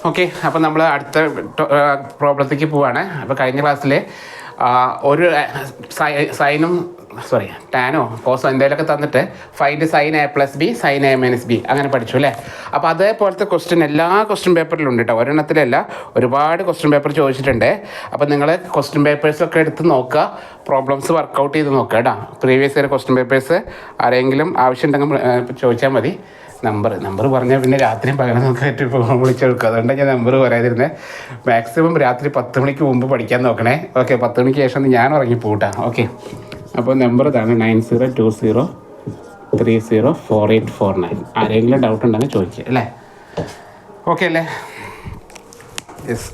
Okay, അപ്പോൾ നമ്മൾ അടുത്ത പ്രോബ്ലത്തേക്ക് പോവാണ്. അപ്പോൾ കഴിഞ്ഞ ക്ലാസ്സിൽ ഒരു ടാനോ കോസോ എന്തെങ്കിലുമൊക്കെ തന്നിട്ട് find sine A plus B sine A minus B അങ്ങനെ പഠിച്ചു അല്ലേ. അപ്പോൾ അതേപോലത്തെ ക്വസ്റ്റ്യൻ എല്ലാ ക്വസ്റ്റ്യൻ പേപ്പറിലും ഉണ്ട് കേട്ടോ, ഒരെണ്ണത്തിലല്ല, ഒരുപാട് ക്വസ്റ്റ്യൻ പേപ്പർ ചോദിച്ചിട്ടുണ്ട്. അപ്പോൾ നിങ്ങൾ ക്വസ്റ്റ്യൻ പേപ്പേഴ്സൊക്കെ എടുത്ത് നോക്കുക, പ്രോബ്ലംസ് വർക്കൗട്ട് ചെയ്ത് നോക്കുക കേട്ടോ. പ്രീവിയസ് ഇയർ ക്വസ്റ്റ്യൻ പേപ്പേഴ്സ് ആരെങ്കിലും ആവശ്യമുണ്ടെങ്കിൽ ചോദിച്ചാൽ മതി. നമ്പർ പറഞ്ഞാൽ പിന്നെ രാത്രിയും പകരം നമുക്ക് വിളിച്ചെടുക്കുക, അതുകൊണ്ടാണ് ഞാൻ നമ്പർ പറയാതിരുന്നത്. മാക്സിമം രാത്രി 10 മണിക്ക് മുമ്പ് പഠിക്കാൻ നോക്കണേ. ഓക്കെ, 10 മണിക്ക് ശേഷം ഞാൻ ഉറങ്ങിപ്പോട്ടാ. ഓക്കെ, അപ്പോൾ നമ്പർ ഇതാണ് 9020304849. ആരെങ്കിലും ഡൗട്ട് ഉണ്ടെങ്കിൽ ചോദിക്കുക അല്ലേ. ഓക്കെ അല്ലേ? യെസ്.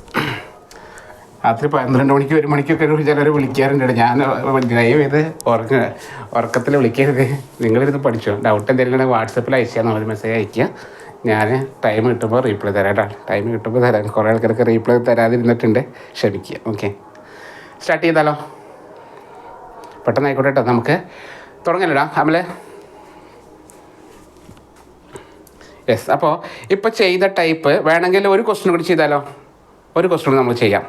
രാത്രി 12 മണിക്ക് 1 മണിക്കൊക്കെ ചിലർ വിളിക്കാറുണ്ട്. ഞാൻ ഡ്രൈവ് ചെയ്ത് ഉറക്കത്തിൽ വിളിക്കരുത്, നിങ്ങളിരുന്ന് പഠിച്ചോ. ഡൗട്ട് എന്തെങ്കിലും വാട്സപ്പിൽ അയച്ചാൽ നമ്മൾ മെസ്സേജ് അയയ്ക്കുക, ഞാൻ ടൈം കിട്ടുമ്പോൾ റീപ്ലൈ തരാം കേട്ടോ. ടൈം കിട്ടുമ്പോൾ തരാം. കുറേ ആൾക്കാർക്ക് റീപ്ലൈ തരാതിരുന്നിട്ടുണ്ട്, ക്ഷമിക്കുക. ഓക്കെ, സ്റ്റാർട്ട് ചെയ്താലോ? പെട്ടെന്ന് ആയിക്കോട്ടെ കേട്ടോ, നമുക്ക് തുടങ്ങലടാ അമലെ. യെസ്. അപ്പോൾ ഇപ്പോൾ ചെയ്ത ടൈപ്പ് വേണമെങ്കിൽ ഒരു ക്വസ്റ്റ്യൻ കൂടി ചെയ്താലോ? ഒരു ക്വസ്റ്റ്യൻ നമ്മൾ ചെയ്യാം.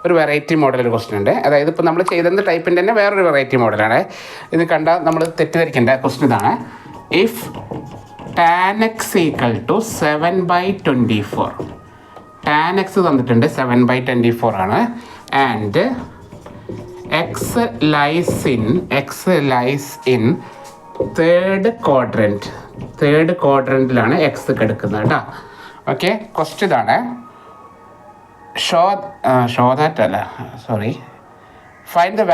ഒരു വെറൈറ്റി മോഡൽ ഒരു ക്വസ്റ്റ്യൻ ഉണ്ട്. അതായത് ഇപ്പോൾ നമ്മൾ ചെയ്ത ടൈപ്പിൻ്റെ തന്നെ വേറൊരു വെറൈറ്റി മോഡലാണ്. ഇത് കണ്ടാൽ നമ്മൾ തെറ്റിദ്ധരിക്കേണ്ട ക്വസ്റ്റ്യൻ ഇതാണ്. If tan x = 7/24, tan x തന്നിട്ടുണ്ട് 7/24 ആണ്. And x lies in third ക്വാഡ്രൻറ്റിലാണ് എക്സ് കിടക്കുന്നത് കേട്ടോ. ഓക്കെ, ക്വസ്റ്റ്യൻ ഇതാണ്. find the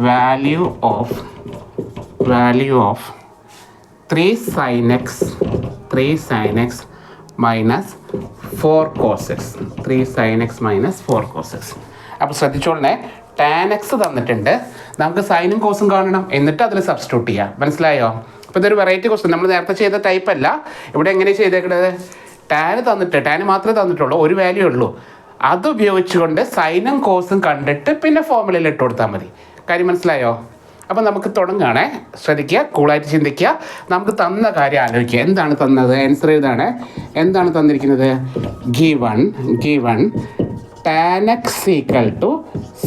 value of 3 sin x minus 4 cos x. 3 sin x minus 4 cos x. അപ്പോൾ ശ്രദ്ധിച്ചോളണേ, tan x തന്നിട്ടുണ്ട്, നമുക്ക് സൈനും കോസും കാണണം, എന്നിട്ട് അതിൽ സബ്സ്റ്റിറ്റ്യൂട്ട് ചെയ്യാം. മനസ്സിലായോ? അപ്പോൾ ഇതൊരു വെറൈറ്റി ക്വസ്റ്റ്യൻ, നമ്മൾ നേരത്തെ ചെയ്ത ടൈപ്പ് അല്ല. ഇവിടെ എങ്ങനെ ചെയ്തേക്കുന്നത്? ടാൻ മാത്രമേ തന്നിട്ടുള്ളൂ, ഒരു വാല്യൂ ഉള്ളൂ. അത് ഉപയോഗിച്ചുകൊണ്ട് സൈനും കോസും കണ്ടിട്ട് പിന്നെ ഫോർമുലയിൽ ഇട്ട് കൊടുത്താൽ മതി. കാര്യം മനസ്സിലായോ? അപ്പോൾ നമുക്ക് തുടങ്ങുകയാണേ. ശ്രദ്ധിക്കുക, കൂളായിട്ട് ചിന്തിക്കുക. നമുക്ക് തന്ന കാര്യം ആലോചിക്കുക. എന്താണ് തന്നത്? ആൻസർ ഇതാണ്. എന്താണ് തന്നിരിക്കുന്നത്? Given tan x =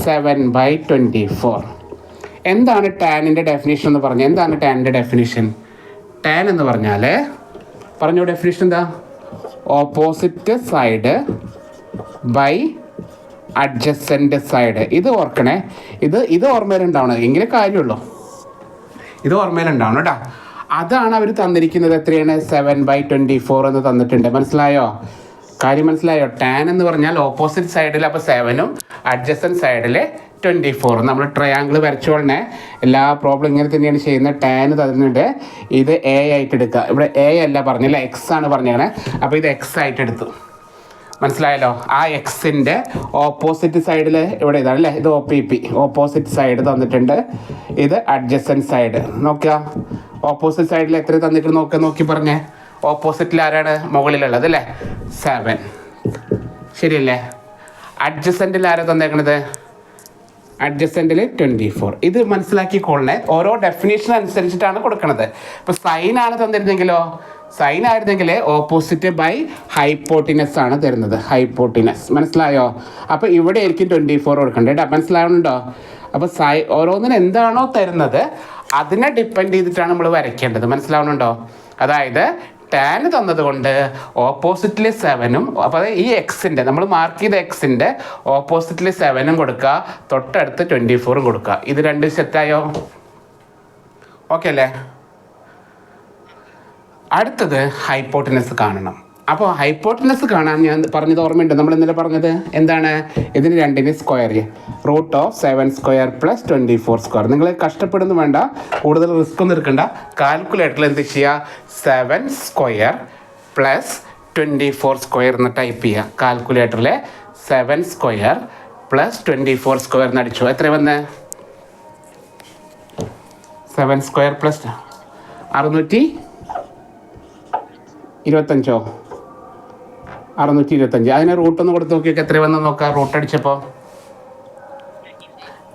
7/24. എന്താണ് ടാനിൻ്റെ ഡെഫിനേഷൻ എന്ന് പറഞ്ഞാൽ? എന്താണ് ടാനിൻ്റെ ഡെഫിനേഷൻ? ടാൻ എന്ന് പറഞ്ഞാൽ പറഞ്ഞോ, ഡെഫിനേഷൻ എന്താ? Opposite side by adjacent side. ഇത് ഓർക്കണേ, ഇത് ഓർമ്മയിലുണ്ടാവണം, എങ്കിലേ കാര്യമുള്ളൂ. ഇത് ഓർമ്മയിലുണ്ടാവണം കേട്ടോ. അതാണ് അവർ തന്നിരിക്കുന്നത്. എത്രയാണ്? 7/24 എന്ന് തന്നിട്ടുണ്ട്. മനസ്സിലായോ? കാര്യം മനസ്സിലായോ? ടാൻ എന്ന് പറഞ്ഞാൽ ഓപ്പോസിറ്റ് സൈഡിൽ അപ്പോൾ 7ഉം അഡ്ജസൻ്റ് സൈഡിൽ 24. നമ്മൾ ട്രയാങ്കിൾ വരച്ചോളണേ. എല്ലാ പ്രോബ്ലം ഇങ്ങനെ തന്നെയാണ് ചെയ്യുന്നത്. ടാൻ തന്നിട്ട് ഇത് എ ആയിട്ട് എടുക്കുക. ഇവിടെ എ അല്ല പറഞ്ഞില്ല, എക്സ് ആണ് പറഞ്ഞേക്കണേ. അപ്പോൾ ഇത് എക്സ് ആയിട്ട് എടുത്തു. മനസ്സിലായല്ലോ? ആ എക്സിൻ്റെ ഓപ്പോസിറ്റ് സൈഡിൽ ഇവിടെ ഇതാണ് അല്ലേ, ഇത് OPP, ഓപ്പോസിറ്റ് സൈഡ് തന്നിട്ടുണ്ട്. ഇത് അഡ്ജസൻ്റ് സൈഡ്. നോക്കുക, ഓപ്പോസിറ്റ് സൈഡിൽ എത്ര തന്നിട്ട് നോക്കി പറഞ്ഞേ. ഓപ്പോസിറ്റിൽ ആരാണ്? മുകളിലുള്ളത് അല്ലേ, 7. ശരിയല്ലേ? അഡ്ജസൻറ്റിൽ ആരാ തന്നേക്കണത്? അഡ്ജസൻറ്റിൽ 24. ഇത് മനസ്സിലാക്കിക്കൊള്ളണേ. ഓരോ ഡെഫിനേഷൻ അനുസരിച്ചിട്ടാണ് കൊടുക്കുന്നത്. ഇപ്പോൾ സൈൻ ആയിരുന്നെങ്കിൽ ഓപ്പോസിറ്റ് ബൈ ഹൈപ്പോട്ടിനസ് ആണ് തരുന്നത്. ഹൈപ്പോട്ടിനസ്. മനസ്സിലായോ? അപ്പോൾ ഇവിടെ ആയിരിക്കും 24 കൊടുക്കേണ്ടത് കേട്ടോ. മനസ്സിലാവുന്നുണ്ടോ? അപ്പോൾ ഓരോന്നിനും എന്താണോ തരുന്നത് അതിനെ ഡിപ്പെൻഡ് ചെയ്തിട്ടാണ് നമ്മൾ വരയ്ക്കേണ്ടത്. മനസ്സിലാവുന്നുണ്ടോ? അതായത് ടാൻ തന്നതുകൊണ്ട് ഓപ്പോസിറ്റിൽ 7ഉം, അപ്പോൾ ഈ എക്സിൻ്റെ നമ്മൾ മാർക്ക് ചെയ്ത എക്സിൻ്റെ ഓപ്പോസിറ്റിൽ 7ഉം കൊടുക്കുക, തൊട്ടടുത്ത് 24ഉം കൊടുക്കുക. ഇത് രണ്ട് സെറ്റായോ? ഓക്കെ അല്ലേ? അടുത്തത് ഹൈപ്പോട്ടിനസ് കാണണം. അപ്പോൾ ഹൈപ്പോട്ടിനസ് കാണാൻ ഞാൻ പറഞ്ഞത് ഓർമ്മയുണ്ട്. നമ്മൾ ഇന്നലെ പറഞ്ഞത് എന്താണ്? ഇതിന് രണ്ടിന് സ്ക്വയർ, √7² + 24². നിങ്ങൾ കഷ്ടപ്പെടുന്നു വേണ്ട, കൂടുതൽ റിസ്ക് ഒന്നും എടുക്കണ്ട. കാൽക്കുലേറ്ററിൽ എന്ത് ചെയ്യുക? 7² + 24² എന്ന് ടൈപ്പ് ചെയ്യുക. കാൽക്കുലേറ്ററിൽ 7² + 24² എന്ന് അടിച്ചു. എത്ര വന്ന്? 7² + 625. 625. അതിന് റൂട്ടൊന്ന് കൊടുത്ത് നോക്കിയൊക്കെ എത്ര വന്ന് നോക്കാം. റൂട്ട് അടിച്ചപ്പോൾ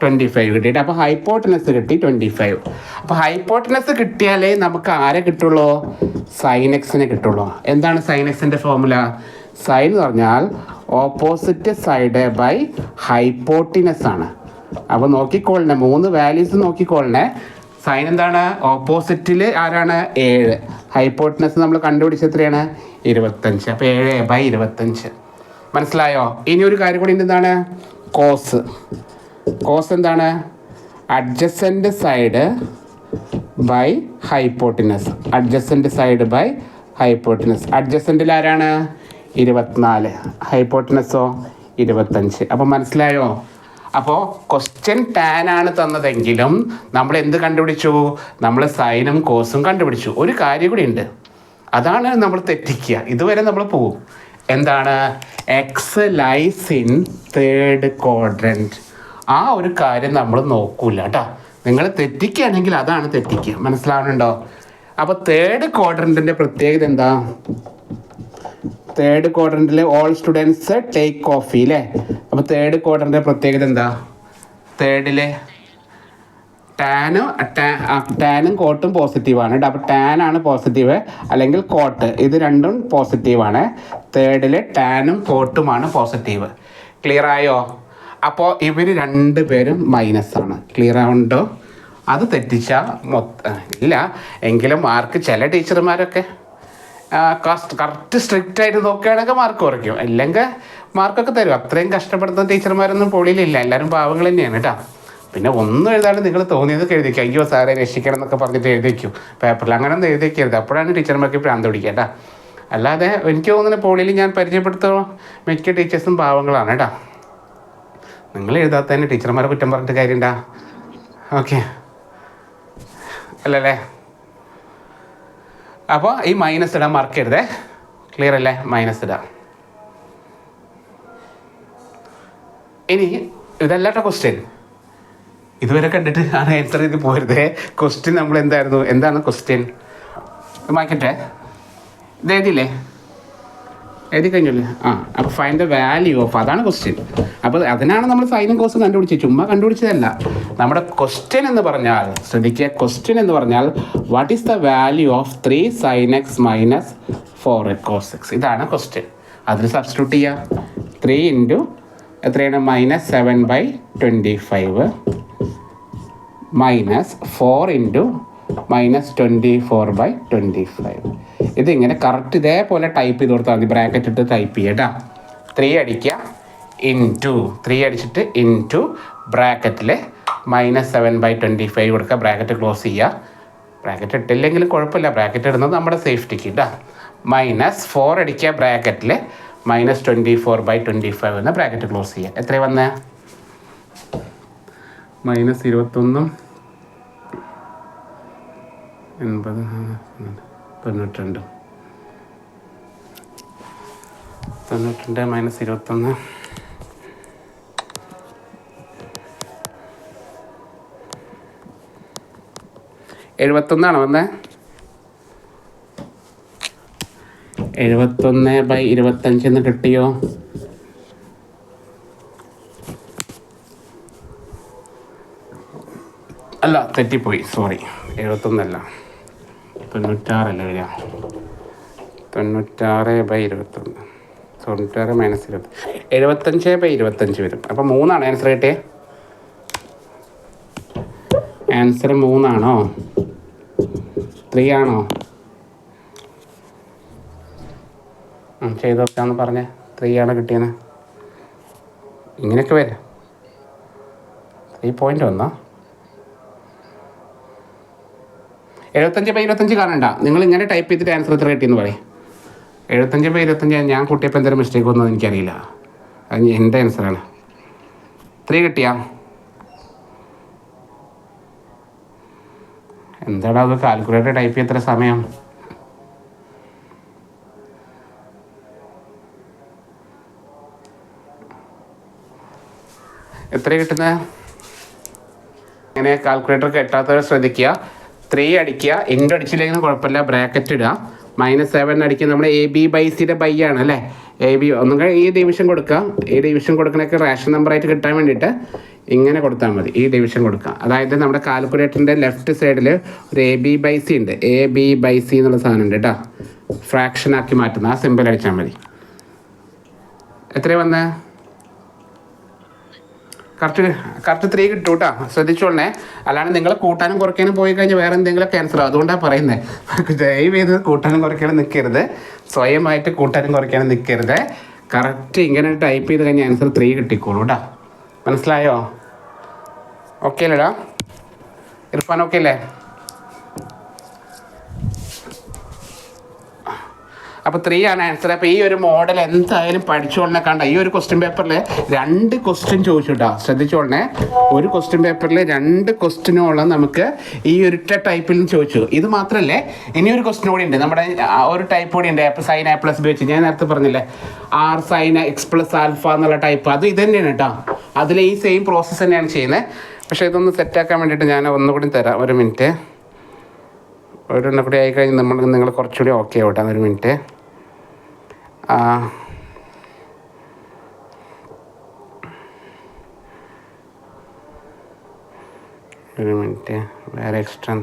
25 കിട്ടിയിട്ട് അപ്പോൾ ഹൈപ്പോട്ടനസ് കിട്ടി 25. അപ്പോൾ ഹൈപ്പോട്ടനസ് കിട്ടിയാലേ നമുക്ക് ആരെ കിട്ടുള്ളൂ? സൈൻ എക്സിനെ കിട്ടുള്ളൂ. എന്താണ് സൈൻ എക്സിൻ്റെ ഫോർമുല? സൈൻ എന്ന് പറഞ്ഞാൽ ഓപ്പോസിറ്റ് സൈഡ് ബൈ ഹൈപ്പോട്ടിനസ് ആണ്. അപ്പോൾ നോക്കിക്കോളണേ, 3 വാല്യൂസ് നോക്കിക്കോളണേ. സൈൻ എന്താണ്? ഓപ്പോസിറ്റിൽ ആരാണ്? 7. ഹൈപ്പോട്ടിനസ് നമ്മൾ കണ്ടുപിടിച്ച എത്രയാണ്? 25. അപ്പോൾ 7/25. മനസ്സിലായോ? ഇനി ഒരു കാര്യം കൂടി എന്താണ്? കോസ്. കോസ് എന്താണ്? Adjacent side by hypotenuse. Adjacent side by hypotenuse. അഡ്ജസൻറ്റിൽ ആരാണ്? 24. ഹൈപ്പോട്ടിനസോ 25. അപ്പോൾ മനസ്സിലായോ? അപ്പോൾ ക്വസ്റ്റ്യൻ ടാൻ ആണ് തന്നതെങ്കിലും നമ്മൾ എന്ത് കണ്ടുപിടിച്ചു? നമ്മൾ സൈനും കോസും കണ്ടുപിടിച്ചു. ഒരു കാര്യം കൂടി ഉണ്ട്, അതാണ് നമ്മൾ തെറ്റിക്കുക. ഇതുവരെ നമ്മൾ പോവും. എന്താണ്? X lies in third quadrant. ആ ഒരു കാര്യം നമ്മൾ നോക്കൂല കേട്ടോ. നിങ്ങൾ തെറ്റിക്കുകയാണെങ്കിൽ അതാണ് തെറ്റിക്കുക. മനസ്സിലാവുന്നുണ്ടോ? അപ്പോൾ തേർഡ് ക്വാഡ്രൻറ്റിൻ്റെ പ്രത്യേകത എന്താ? തേർഡ് ക്വാഡ്രൻറ്റിൽ ഓൾ സ്റ്റുഡൻസ് ടേക്ക് കോഫി അല്ലേ? അപ്പോൾ തേർഡ് ക്വാഡ്രൻറ്റിൻ്റെ പ്രത്യേകത എന്താ? തേർഡിലെ ടാനും കോട്ടും പോസിറ്റീവാണ്. അപ്പോൾ ടാനാണ് പോസിറ്റീവ്, അല്ലെങ്കിൽ കോട്ട്, ഇത് രണ്ടും പോസിറ്റീവാണ്. തേർഡിൽ ടാനും കോട്ടുമാണ് പോസിറ്റീവ്. ക്ലിയർ ആയോ? അപ്പോൾ ഇവർ 2 പേരും മൈനസാണ്. ക്ലിയർ ആവുന്നുണ്ടോ? അത് തെറ്റിച്ചാൽ ഇല്ല എങ്കിലും മാർക്ക് ചില ടീച്ചർമാരൊക്കെ കറക്റ്റ് സ്ട്രിക്റ്റ് ആയിട്ട് നോക്കുകയാണെങ്കിൽ മാർക്ക് കുറയ്ക്കും, അല്ലെങ്കിൽ മാർക്കൊക്കെ തരും. അത്രയും കഷ്ടപ്പെടുത്തുന്ന ടീച്ചർമാരൊന്നും പൊളിയിലില്ല, എല്ലാവരും പാവങ്ങൾ തന്നെയാണ് കേട്ടോ. പിന്നെ ഒന്നും എഴുതാണ്ട് നിങ്ങൾ തോന്നിയതൊക്കെ എഴുതിക്കും. അയ്യോ സാറെ രക്ഷിക്കണം എന്നൊക്കെ പറഞ്ഞിട്ട് എഴുതിക്കും പേപ്പറിൽ. അങ്ങനെ ഒന്നും എഴുതിക്കരുത്, അപ്പോഴാണ് ടീച്ചർമാർക്ക് ഭ്രാന്ത് പിടിക്കുക കേട്ടോ. അല്ലാതെ എനിക്ക് തോന്നുന്ന പോളിയിൽ ഞാൻ പരിചയപ്പെടുത്തുന്ന മിക്ക ടീച്ചേഴ്സും പാവങ്ങളാണ് കേട്ടോ. നിങ്ങൾ എഴുതാത്തതിന് ടീച്ചർമാരെ കുറ്റം പറഞ്ഞിട്ട് കാര്യമുണ്ടാ? ഓക്കെ അല്ലല്ലേ? അപ്പോൾ ഈ മൈനസ് ഇടാൻ മറക്കരുതേ. ക്ലിയർ അല്ലേ? മൈനസ് ഇടാം. ഇനി ഇതല്ലാട്ടോ ക്വസ്റ്റ്യൻ. ഇതുവരെ കണ്ടിട്ട് ആണ് ആൻസർ ചെയ്ത് പോരുതേ. ക്വസ്റ്റ്യൻ നമ്മൾ എന്തായിരുന്നു? എന്താണ് ക്വസ്റ്റ്യൻ? മായ്ക്കട്ടെ. ഇത് എഴുതിയില്ലേ? എഴുതി കഴിഞ്ഞല്ലേ? അപ്പോൾ ഫൈൻഡ് ദ വാല്യൂ ഓഫ്, അതാണ് ക്വസ്റ്റ്യൻ. അപ്പോൾ അതിനാണ് നമ്മൾ സൈനും കോസും കണ്ടുപിടിച്ചത്, ചുമ്മാ കണ്ടുപിടിച്ചതല്ല. നമ്മുടെ ക്വസ്റ്റ്യൻ എന്ന് പറഞ്ഞാൽ, ശ്രദ്ധിക്കുക, ക്വസ്റ്റ്യൻ എന്ന് പറഞ്ഞാൽ what is the value of 3 sin x minus 4 cos x. ഇതാണ് ക്വസ്റ്റ്യൻ. അതിന് സബ്സ്റ്റിറ്റ്യൂട്ട് ചെയ്യുക. 3 ഇൻറ്റു എത്രയാണ്? -7/25 മൈനസ് 4 ഇൻറ്റു -24/25. ഇതിങ്ങനെ കറക്റ്റ് ഇതേപോലെ ടൈപ്പ് ചെയ്ത് കൊടുത്താൽ മതി. ബ്രാക്കറ്റ് ഇട്ട് ടൈപ്പ് ചെയ്യുക കേട്ടോ. 3 അടിക്കുക, ഇൻറ്റു 3 അടിച്ചിട്ട് ഇൻറ്റു ബ്രാക്കറ്റിൽ -7/25 കൊടുക്കുക. ബ്രാക്കറ്റ് ക്ലോസ് ചെയ്യുക. ബ്രാക്കറ്റ് ഇട്ടില്ലെങ്കിലും കുഴപ്പമില്ല, ബ്രാക്കറ്റ് ഇടുന്നത് നമ്മുടെ സേഫ്റ്റിക്ക് കേട്ടോ. -4 അടിക്കുക, ബ്രാക്കറ്റിൽ -24/25 എന്ന ബ്രാക്കറ്റ് ക്ലോസ് ചെയ്യുക. എത്രയാണ് വന്നത്? -21 80 92 -21 71 വന്നേ. 71/25 കിട്ടിയോ? അല്ല, തെറ്റിപ്പോയി, സോറി. 71 അല്ല, 96 അല്ല വരിക. 96/21. 96 - 20 75/25 വരും. അപ്പോൾ 3 ആണ് ആൻസർ കിട്ടിയേ. ആൻസർ 3 ആണോ? 3 ആണോ? ചെയ്ത് നോക്കാമെന്ന് പറഞ്ഞേ. 3 ആണ് കിട്ടിയെന്ന്. ഇങ്ങനെയൊക്കെ വരും. 3 പോയിൻ്റ് വന്നോ? 75/25 കാണണ്ട. നിങ്ങൾ ഇങ്ങനെ ടൈപ്പ് ചെയ്തിട്ട് ആൻസർ എത്ര കിട്ടിയെന്ന് പറയും. 75/25 ഞാൻ കൂട്ടിയപ്പോൾ എന്തെങ്കിലും മിസ്റ്റേക്ക് വന്നോ എനിക്കറിയില്ല. അത് എൻ്റെ ആൻസറാണ്. 3 കിട്ടിയാ? എന്താടാ അത് കാൽക്കുലേറ്റർ ടൈപ്പ് ചെയ്യ എത്ര സമയം? എത്ര കിട്ടുന്നത്? ഇങ്ങനെ കാൽക്കുലേറ്റർ കെട്ടാത്തവരെ ശ്രദ്ധിക്കുക. 3 അടിക്കുക, ഇൻറ്റു അടിച്ചില്ലെങ്കിലും കുഴപ്പമില്ല, ബ്രാക്കറ്റ് ഇടുക. -7 അടിക്കുക. നമ്മുടെ AB/Cയുടെ ബൈ ആണ് അല്ലേ. AB ഒന്നുകിൽ ഈ ഡിവിഷൻ കൊടുക്കുക. ഈ ഡിവിഷൻ കൊടുക്കണൊക്കെ റാഷണൽ നമ്പറായിട്ട് കിട്ടാൻ വേണ്ടിയിട്ട് ഇങ്ങനെ കൊടുത്താൽ മതി. ഈ ഡിവിഷൻ കൊടുക്കുക. അതായത് നമ്മുടെ കാൽക്കുലേറ്ററിൻ്റെ ലെഫ്റ്റ് സൈഡിൽ ഒരു AB/C ഉണ്ട്. AB/C എന്നുള്ള സാധനം ഉണ്ട് കേട്ടോ. ഫ്രാക്ഷനാക്കി മാറ്റുന്ന ആ സിമ്പിൾ അടിച്ചാൽ മതി. എത്രയാണ് വന്നത്? കറക്റ്റ് 3 കിട്ടും കേട്ടോ. ശ്രദ്ധിച്ചോളണേ. അല്ലാണ്ട് നിങ്ങൾ കൂട്ടാനും കുറയ്ക്കാനും പോയി കഴിഞ്ഞാൽ വേറെ എന്തെങ്കിലും ക്യാൻസൽ ആവും. അതുകൊണ്ടാണ് പറയുന്നത്. ദയവ് ചെയ്ത് കൂട്ടാനും കുറയ്ക്കാനും നിൽക്കരുത്. സ്വയമായിട്ട് കൂട്ടാനും കുറയ്ക്കാനും നിൽക്കരുത്. കറക്റ്റ് ഇങ്ങനെ ടൈപ്പ് ചെയ്ത് കഴിഞ്ഞാൽ ആൻസർ 3 കിട്ടിക്കോളൂ കേട്ടോ. മനസ്സിലായോ? ഓക്കെ അല്ലേടാ ഇർഫാൻ? ഓക്കെ അല്ലേ? അപ്പോൾ 3 ആണ് ആൻസർ. അപ്പോൾ ഈ ഒരു മോഡൽ എന്തായാലും പഠിച്ചോളണേ. കണ്ട ഈ ഒരു ക്വസ്റ്റ്യൻ പേപ്പറിൽ 2 ക്വസ്റ്റ്യൻ ചോദിച്ചു കേട്ടോ. ശ്രദ്ധിച്ചോളണേ. ഒരു ക്വസ്റ്റ്യൻ പേപ്പറിൽ 2 ക്വസ്റ്റ്യനോളം നമുക്ക് ഈ ഒരൊറ്റ ടൈപ്പിൽ നിന്ന് ചോദിച്ചു. ഇത് മാത്രമല്ലേ, ഇനിയൊരു ക്വസ്റ്റ്യൻ കൂടി ഉണ്ട്. നമ്മുടെ ഒരു ടൈപ്പ് കൂടി ഉണ്ട്. sin A+B വെച്ച് ഞാൻ നേരത്തെ പറഞ്ഞില്ലേ, r sin x + α എന്നുള്ള ടൈപ്പ്. അത് ഇത് തന്നെയാണ് കേട്ടോ. അതിൽ ഈ സെയിം പ്രോസസ്സ് തന്നെയാണ് ചെയ്യുന്നത്. പക്ഷേ ഇതൊന്ന് സെറ്റാക്കാൻ വേണ്ടിയിട്ട് ഞാൻ ഒന്നുകൂടി തരാം. ഒരു മിനിറ്റ്. ഒരെണ്ണം കൂടി ആയിക്കഴിഞ്ഞ് നിങ്ങൾ കുറച്ചുകൂടി ഓക്കെ ആവട്ടെ. ഒരു മിനിറ്റ്. ഒരു മിനിറ്റ്. വേറെ എക്സ്ട്രാ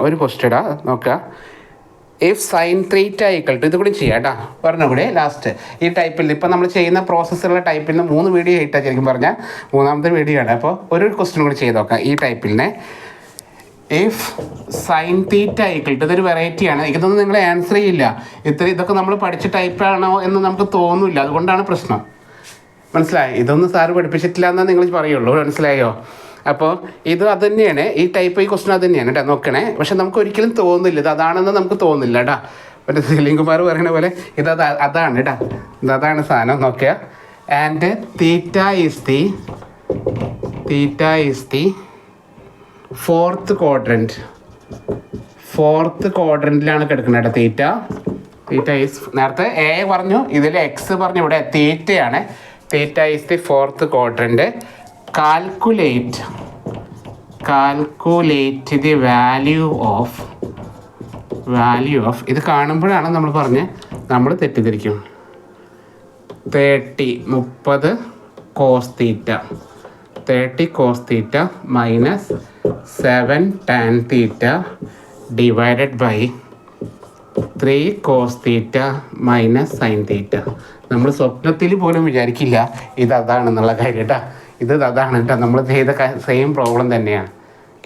ഒരു ക്വസ്റ്റ്യൻ ഇടാ നോക്കുക. ഇഫ് sin θ = ഇത് കൂടി ചെയ്യാം കേട്ടോ. പറഞ്ഞ കൂടെ ലാസ്റ്റ് ഈ ടൈപ്പിൽ ഇപ്പം നമ്മൾ ചെയ്യുന്ന പ്രോസസ്സുള്ള ടൈപ്പിൽ നിന്ന് 3 വീഡിയോ ആയിട്ടാണ് ശരിക്കും പറഞ്ഞാൽ 3ാമത്തെ വീഡിയോ ആണ്. അപ്പോൾ ഒരു ക്വസ്റ്റ്യൻ കൂടി ചെയ്ത് നോക്കാം ഈ ടൈപ്പിലിനെ. ഇഫ് sin θ = ഇതൊരു വെറൈറ്റിയാണ്. ഇതൊന്നും നിങ്ങൾ ആൻസർ ചെയ്യില്ല. ഇതൊക്കെ നമ്മൾ പഠിച്ച ടൈപ്പാണോ എന്ന് നമുക്ക് തോന്നില്ല. അതുകൊണ്ടാണ് പ്രശ്നം. മനസ്സിലായി? ഇതൊന്നും സാറ് പഠിപ്പിച്ചിട്ടില്ല എന്നാണ് നിങ്ങൾ പറയുള്ളൂ. മനസ്സിലായോ? അപ്പോൾ ഇത് അത് തന്നെയാണ്. ഈ ടൈപ്പ് ഈ ക്വസ്റ്റൻ അത് തന്നെയാണ് കേട്ടോ. നോക്കണേ. പക്ഷെ നമുക്ക് ഒരിക്കലും തോന്നില്ല ഇത് അതാണെന്ന് നമുക്ക് തോന്നില്ല കേട്ടോ. മറ്റേ സലീം കുമാർ പറയുന്ന പോലെ അതാണ് കേട്ടോ. അതാണ് സാധനം. നോക്കുക. And theta is the fourth ക്വാഡ്രൻറ്റിലാണ് കിടക്കുന്നത് കേട്ടോ. തീറ്റ ഈസ് നേരത്തെ എ പറഞ്ഞു, ഇതിൽ എക്സ് പറഞ്ഞു, ഇവിടെ തീറ്റയാണ്. Theta is the fourth quadrant. Calculate the value of ഇത് കാണുമ്പോഴാണ് നമ്മൾ തെറ്റിദ്ധരിക്കും. 30 cos θ -7 tan θ divided by 3 cos θ sin θ. നമ്മൾ സ്വപ്നത്തിൽ പോലും വിചാരിക്കില്ല ഇതാണെന്നുള്ള കാര്യം കേട്ടോ. അതാണ് കേട്ടോ. നമ്മൾ ചെയ്ത സെയിം പ്രോബ്ലം തന്നെയാണ്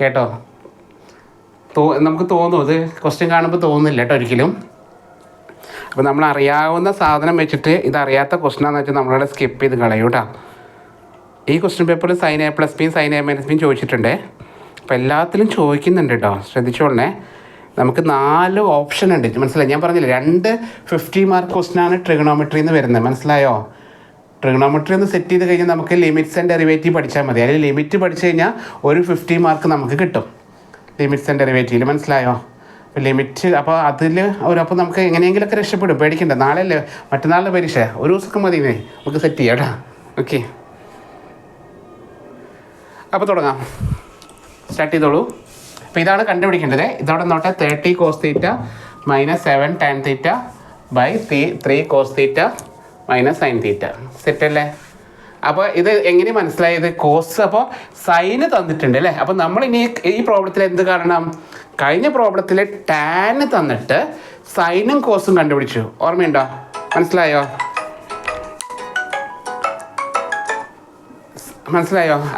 കേട്ടോ. നമുക്ക് തോന്നും, ഇത് ക്വസ്റ്റ്യൻ കാണുമ്പോൾ തോന്നുന്നില്ല കേട്ടോ ഒരിക്കലും. അപ്പോൾ നമ്മൾ അറിയാവുന്ന സാധനം വെച്ചിട്ട് ഇതറിയാത്ത ക്വസ്റ്റനാന്ന് വെച്ചാൽ നമ്മളിവിടെ സ്കിപ്പ് ചെയ്ത് കളയും കേട്ടോ. ഈ ക്വസ്റ്റ്യൻ പേപ്പറിൽ sin A+B sin A-B ചോദിച്ചിട്ടുണ്ട്. അപ്പോൾ എല്ലാത്തിലും ചോദിക്കുന്നുണ്ട് കേട്ടോ. ശ്രദ്ധിച്ചോളണേ. നമുക്ക് 4 ഓപ്ഷൻ ഉണ്ട്. മനസ്സിലായി? ഞാൻ പറഞ്ഞില്ല 2 50 മാർക്ക് ക്വസ്റ്റനാണ് ട്രിഗണോമെട്രിന്ന് വരുന്നത്. മനസ്സിലായോ? ട്രിഗണോമെട്രി ഒന്ന് സെറ്റ് ചെയ്ത് കഴിഞ്ഞാൽ നമുക്ക് ലിമിറ്റ്സ് ആൻഡ് ഡെറിവേറ്റീവ് പഠിച്ചാൽ മതി. അതിൽ ലിമിറ്റ് പഠിച്ചു കഴിഞ്ഞാൽ ഒരു 50 മാർക്ക് നമുക്ക് കിട്ടും ലിമിറ്റ്സ് ആൻഡ് ഡെറിവേറ്റീവിൽ. മനസ്സിലായോ? അപ്പോൾ ലിമിറ്റ് അപ്പോൾ അപ്പോൾ നമുക്ക് എങ്ങനെയെങ്കിലുമൊക്കെ രക്ഷപ്പെടും. പേടിക്കണ്ട. നാളെയല്ലേ മറ്റന്നാളിലെ പരീക്ഷ. ഒരു ദിവസമൊക്കെ മതി നമുക്ക് സെറ്റ് ചെയ്യാം കേട്ടോ. ഓക്കെ, അപ്പോൾ തുടങ്ങാം. സ്റ്റാർട്ട് ചെയ്തോളൂ. അപ്പോൾ ഇതാണ് കണ്ടുപിടിക്കേണ്ടത്. ഇതോടെ നോട്ടെ 30 cos θ -7 tan θ by 3 cos θ sin θ. സെറ്റല്ലേ? അപ്പോൾ ഇത് എങ്ങനെ മനസ്സിലായത്? കോസ് അപ്പോൾ സൈന് തന്നിട്ടുണ്ട് അല്ലേ. അപ്പോൾ നമ്മൾ ഇനി ഈ പ്രോബ്ലത്തിൽ എന്ത് കാണണം? കഴിഞ്ഞ പ്രോബ്ലത്തിൽ ടാന് തന്നിട്ട് സൈനും കോസും കണ്ടുപിടിച്ചു. ഓർമ്മയുണ്ടോ? മനസ്സിലായോ?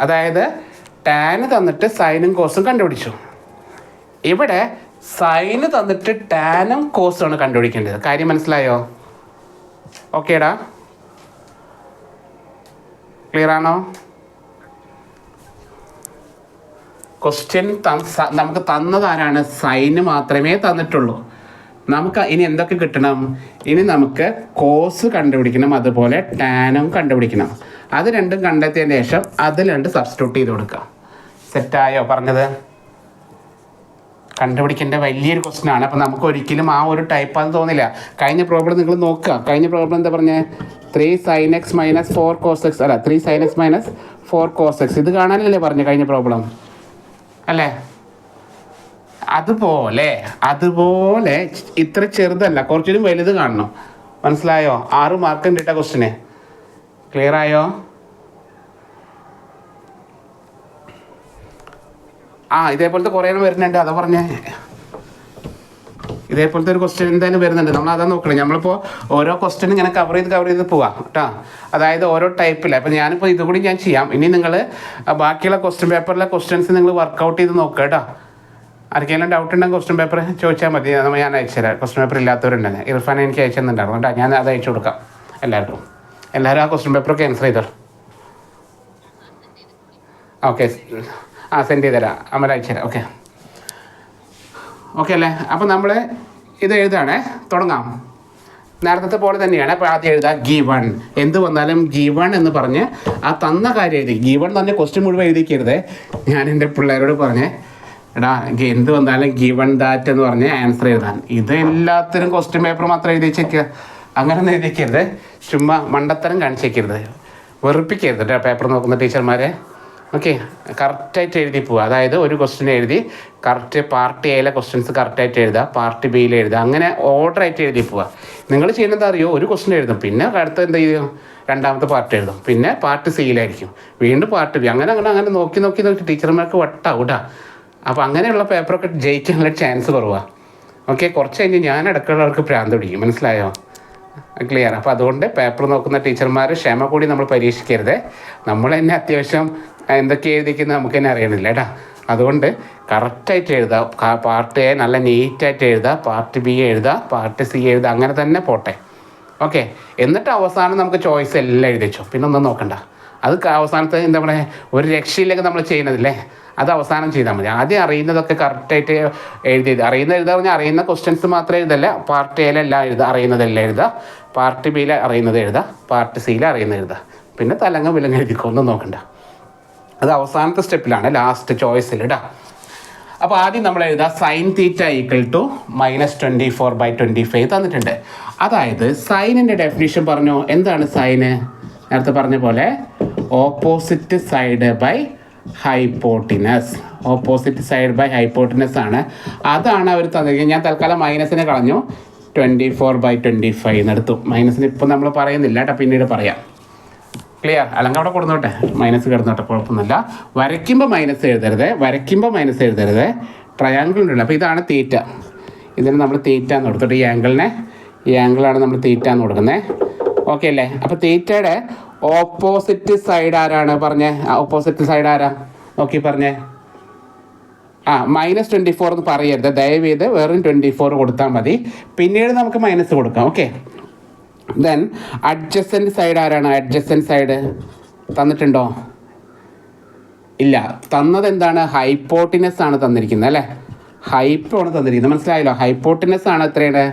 അതായത് ടാന് തന്നിട്ട് സൈനും കോസും കണ്ടുപിടിച്ചു. ഇവിടെ സൈന് തന്നിട്ട് ടാനും കോസുമാണ് കണ്ടുപിടിക്കേണ്ടത്. കാര്യം മനസ്സിലായോ? ഓക്കേടാ? ക്ലിയർ ആണോ? ക്വസ്റ്റ്യൻ നമുക്ക് തന്നതാരാണ്? സൈന് മാത്രമേ തന്നിട്ടുള്ളൂ. നമുക്ക് ഇനി എന്തൊക്കെ കിട്ടണം? ഇനി നമുക്ക് കോസ് കണ്ടുപിടിക്കണം, അതുപോലെ ടാനും കണ്ടുപിടിക്കണം. അത് രണ്ടും കണ്ടെത്തിയതിന് ശേഷം അതിൽ 2 സബ്സ്റ്റിറ്റ്യൂട്ട് ചെയ്ത് കൊടുക്കാം. സെറ്റായോ പറഞ്ഞത്? കണ്ടുപിടിക്കേണ്ട വലിയൊരു ക്വസ്റ്റ്യൻ ആണ്. അപ്പോൾ നമുക്ക് ഒരിക്കലും ആ ഒരു ടൈപ്പാന്ന് തോന്നില്ല. കഴിഞ്ഞ പ്രോബ്ലം നിങ്ങൾ നോക്കുക. കഴിഞ്ഞ പ്രോബ്ലം എന്താ പറഞ്ഞത്? 3 sin x - 4 cos x അല്ല 3 sin x - 4 cos x. ഇത് കാണാനല്ലേ പറഞ്ഞു കഴിഞ്ഞ പ്രോബ്ലം അല്ലേ? അതുപോലെ അതുപോലെ ഇത്ര ചെറുതല്ല, കുറച്ചുകൂടി വലുത് കാണണം. മനസ്സിലായോ? 6 മാർക്ക് ഉണ്ട് കേട്ടോ ക്വസ്റ്റിന്. ക്ലിയർ ആയോ? ഇതേപോലത്തെ കുറേ വരുന്നുണ്ട്. അതാ പറഞ്ഞേ, ഇതേപോലത്തെ ഒരു ക്വസ്റ്റ്യൻ എന്തായാലും വരുന്നുണ്ട്. നമ്മൾ അതാ നോക്കണം. നമ്മളിപ്പോൾ ഓരോ ക്വസ്റ്റ്യൻ ഇങ്ങനെ കവർ ചെയ്ത് പോവാം കേട്ടോ. അതായത് ഓരോ ടൈപ്പില്ല. അപ്പോൾ ഞാനിപ്പോൾ ഇതുകൂടി ഞാൻ ചെയ്യാം. ഇനി നിങ്ങൾ ബാക്കിയുള്ള ക്വസ്റ്റ്യൻ പേപ്പറിലെ ക്വസ്റ്റ്യൻസ് നിങ്ങൾ വർക്കൗട്ട് ചെയ്ത് നോക്കുക കേട്ടോ. ആർക്കെങ്കിലും ഡൗട്ട് ഉണ്ടെങ്കിൽ ക്വസ്റ്റ്യൻ പേപ്പർ ചോദിച്ചാൽ മതി, ഞാൻ അയച്ചുതരാം. ക്വസ്റ്റ്യൻ പേപ്പർ ഇല്ലാത്തവരുണ്ടെങ്കിൽ ഇർഫാൻ എനിക്ക് അയച്ചു തന്നിട്ടുണ്ടായിരുന്നു കേട്ടോ. ഞാൻ അത് അയച്ചു കൊടുക്കാം എല്ലാവർക്കും. എല്ലാവരും ആ ക്വസ്റ്റ്യൻ പേപ്പറൊക്കെ ആൻസർ ചെയ്തോ. ഓക്കെ, സെൻഡ് ചെയ്തുതരാം. അമല അയച്ചുതരാം. ഓക്കെ അല്ലേ? അപ്പോൾ നമ്മൾ ഇത് എഴുതാണേ, തുടങ്ങാം. നേരത്തെ പോലെ തന്നെയാണ്. അപ്പോൾ ആദ്യം എഴുതാം ഗിവൺ. എന്ത് വന്നാലും ഗിവൺ എന്ന് പറഞ്ഞ് ആ തന്ന കാര്യം എഴുതി. ഗിവൺ തന്നെ ക്വസ്റ്റ്യൻ മുഴുവൻ എഴുതിക്കരുത്. ഞാൻ എൻ്റെ പിള്ളേരോട് പറഞ്ഞേ, എടാ എന്ത് വന്നാലും ഗിവൺ ദാറ്റ് എന്ന് പറഞ്ഞ് ആൻസർ എഴുതാൻ. ഇത് എല്ലാത്തിനും ക്വസ്റ്റ്യൻ പേപ്പർ മാത്രം എഴുതി വെച്ചേക്കുക. അങ്ങനെ ഒന്നും എഴുതി വയ്ക്കരുത്. ചുമ്മാ മണ്ടത്തരം കാണിച്ചേക്കരുത്, വെറുപ്പിക്കരുത് കേട്ടോ പേപ്പർ നോക്കുന്ന ടീച്ചർമാരെ. ഓക്കെ, കറക്റ്റായിട്ട് എഴുതി പോവുക. അതായത് ഒരു ക്വസ്റ്റ്യൻ എഴുതി കറക്റ്റ് പാർട്ട് എയിലെ ക്വസ്റ്റ്യൻസ് കറക്റ്റായിട്ട് എഴുതുക, പാർട്ട് ബിയിൽ എഴുതുക, അങ്ങനെ ഓർഡറായിട്ട് എഴുതി പോവുക. നിങ്ങൾ ചെയ്യുന്നത് അറിയോ? ഒരു ക്വസ്റ്റ്യൻ എഴുതും, പിന്നെ അടുത്ത എന്ത് ചെയ്യും, രണ്ടാമത്തെ പാർട്ട് എഴുതും, പിന്നെ പാർട്ട് സിയിലായിരിക്കും, വീണ്ടും പാർട്ട് ബി, അങ്ങനെ നോക്കി ടീച്ചർമാർക്ക് വട്ടാവും കേട്ടോ. അപ്പോൾ അങ്ങനെയുള്ള പേപ്പറൊക്കെ ജയിക്കാനുള്ള ചാൻസ് കുറവാണ്. ഓക്കെ, കുറച്ച് കഴിഞ്ഞ് ഞാൻ ഇടയ്ക്കുള്ളവർക്ക് ഭ്രാന്ത് പിടിക്കും. മനസ്സിലായോ? ക്ലിയർ? അപ്പോൾ അതുകൊണ്ട് പേപ്പർ നോക്കുന്ന ടീച്ചർമാർ ക്ഷമ കൂടി നമ്മൾ പരീക്ഷിക്കരുത്. നമ്മൾ തന്നെ അത്യാവശ്യം എന്തൊക്കെ എഴുതിക്കുന്നത് നമുക്ക് തന്നെ അറിയണില്ല കേട്ടോ. അതുകൊണ്ട് കറക്റ്റായിട്ട് എഴുതുക. പാർട്ട് എ നല്ല നീറ്റായിട്ട് എഴുതുക, പാർട്ട് ബി എഴുതുക, പാർട്ട് സി എഴുതുക, അങ്ങനെ തന്നെ പോട്ടെ. ഓക്കെ, എന്നിട്ട് അവസാനം നമുക്ക് ചോയ്സ് എല്ലാം എഴുതി വെച്ചോ, പിന്നെ ഒന്നും നോക്കണ്ട. അത് അവസാനത്തെ എന്താ പറയുക, ഒരു രക്ഷയിലേക്ക് നമ്മൾ ചെയ്യുന്നതില്ലേ, അത് അവസാനം ചെയ്താൽ മതി. ആദ്യം അറിയുന്നതൊക്കെ കറക്റ്റായിട്ട് എഴുതാൻ പറഞ്ഞാൽ അറിയുന്ന ക്വസ്റ്റ്യൻസ് മാത്രമേ എഴുതല്ല. പാർട്ട് എയിലെല്ലാം അറിയുന്നതെല്ലാം എഴുതുക, പാർട്ട് ബിയിൽ അറിയുന്നത് എഴുതുക, പാർട്ട് സിയിൽ അറിയുന്നത് എഴുതുക, പിന്നെ തലങ്ങ വിലങ്ങ എഴുതിക്കോ, ഒന്നും നോക്കണ്ട. അത് അവസാനത്തെ സ്റ്റെപ്പിലാണ്, ലാസ്റ്റ് ചോയ്സിൽ ഇടാം. അപ്പോൾ ആദ്യം നമ്മൾ എഴുതുക സൈൻ തീറ്റ ഈക്വൽ ടു -24/25 തന്നിട്ടുണ്ട്. അതായത് സൈനിൻ്റെ ഡെഫിനിഷൻ പറഞ്ഞു. എന്താണ് സൈന്? നേരത്തെ പറഞ്ഞ പോലെ opposite side by hypotenuse. Opposite side by hypotenuse ആണ്. അതാണ് അവർ തന്നിരിക്കുന്നത്. ഞാൻ തൽക്കാലം മൈനസിനെ കളഞ്ഞു, 24/25 എന്നെടുത്തു. മൈനസിന് ഇപ്പം നമ്മൾ പറയുന്നില്ല കേട്ടോ, പിന്നീട് പറയാം. ക്ലിയർ? അല്ലെങ്കിൽ അവിടെ കൊടുത്തോട്ടെ, മൈനസ് കിടന്നോട്ടെ, കുഴപ്പമൊന്നുമില്ല. വരയ്ക്കുമ്പോൾ മൈനസ് എഴുതരുത്. ട്രയാങ്കിൾ ഉണ്ടല്ലോ. അപ്പോൾ ഇതാണ് തീറ്റ. ഇതിന് നമ്മൾ തീറ്റ എന്ന് കൊടുത്തിട്ട് ഈ ആംഗിളാണ് നമ്മൾ തീറ്റ എന്ന് കൊടുക്കുന്നത്. ഓക്കെ അല്ലേ? അപ്പോൾ തീറ്റയുടെ ഓപ്പോസിറ്റ് സൈഡ് ആരാണ് പറഞ്ഞേ? ഓപ്പോസിറ്റ് സൈഡ് ആരാ നോക്കി പറഞ്ഞേ. -24 എന്ന് പറയരുത് ദയവ് ചെയ്ത്, വെറും 24 കൊടുത്താൽ മതി. പിന്നീട് നമുക്ക് മൈനസ് കൊടുക്കാം. ഓക്കെ, ദെൻ അഡ്ജസൻറ്റ് സൈഡ് ആരാണ്? അഡ്ജസൻറ്റ് സൈഡ് തന്നിട്ടുണ്ടോ? ഇല്ല. തന്നത് എന്താണ്? ഹൈപ്പോട്ടിനസ് ആണ് തന്നിരിക്കുന്നത് അല്ലേ? ഹൈപ്പോ ആണ് തന്നിരിക്കുന്നത്. മനസ്സിലായല്ലോ? ഹൈപ്പോട്ടിനസ് ആണ് എത്രയാണ്?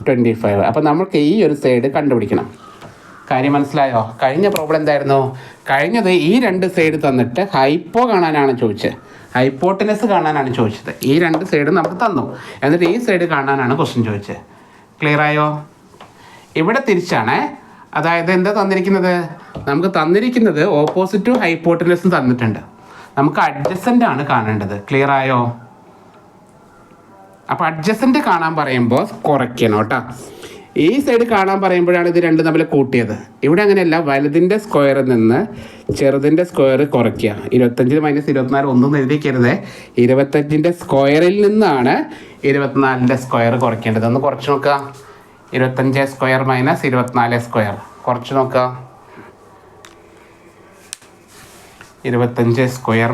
25. അപ്പോൾ നമുക്ക് ഈ ഒരു സൈഡ് കണ്ടുപിടിക്കണം. കാര്യം മനസ്സിലായോ? കഴിഞ്ഞ പ്രോബ്ലം എന്തായിരുന്നു? കഴിഞ്ഞത് ഈ 2 സൈഡ് തന്നിട്ട് ഹൈപ്പോ കാണാനാണ് ചോദിച്ചത്, ഹൈപ്പോട്ടിനസ് കാണാനാണ് ചോദിച്ചത്. ഈ 2 സൈഡ് നമുക്ക് തന്നു, എന്നിട്ട് ഈ സൈഡ് കാണാനാണ് ക്വസ്റ്റ്യൻ ചോദിച്ചത്. ക്ലിയർ ആയോ? ഇവിടെ തിരിച്ചാണ്. അതായത് എന്താ തന്നിരിക്കുന്നത്? നമുക്ക് തന്നിരിക്കുന്നത് ഓപ്പോസിറ്റും ഹൈപ്പോട്ടിനസും തന്നിട്ടുണ്ട്. നമുക്ക് അഡ്ജസൻ്റ് ആണ് കാണേണ്ടത്. ക്ലിയർ ആയോ? അപ്പോൾ അഡ്ജസൻ്റ് കാണാൻ പറയുമ്പോൾ കുറയ്ക്കണം കേട്ടോ. ഈ സൈഡ് കാണാൻ പറയുമ്പോഴാണ് ഇത് രണ്ടും തമ്മിൽ കൂട്ടിയത്. ഇവിടെ അങ്ങനെയല്ല, വലുതിൻ്റെ സ്ക്വയറിൽ നിന്ന് ചെറുതിൻ്റെ സ്ക്വയർ കുറയ്ക്കുക. 25 - 24 ഒന്നും എഴുതിക്കരുത്. 25ൻ്റെ സ്ക്വയറിൽ നിന്നാണ് 24ൻ്റെ സ്ക്വയർ കുറയ്ക്കേണ്ടത്. ഒന്ന് കുറച്ച് നോക്കുക. 25 സ്ക്വയർ - 24 സ്ക്വയർ കുറച്ച് നോക്കുക. 25 സ്ക്വയർ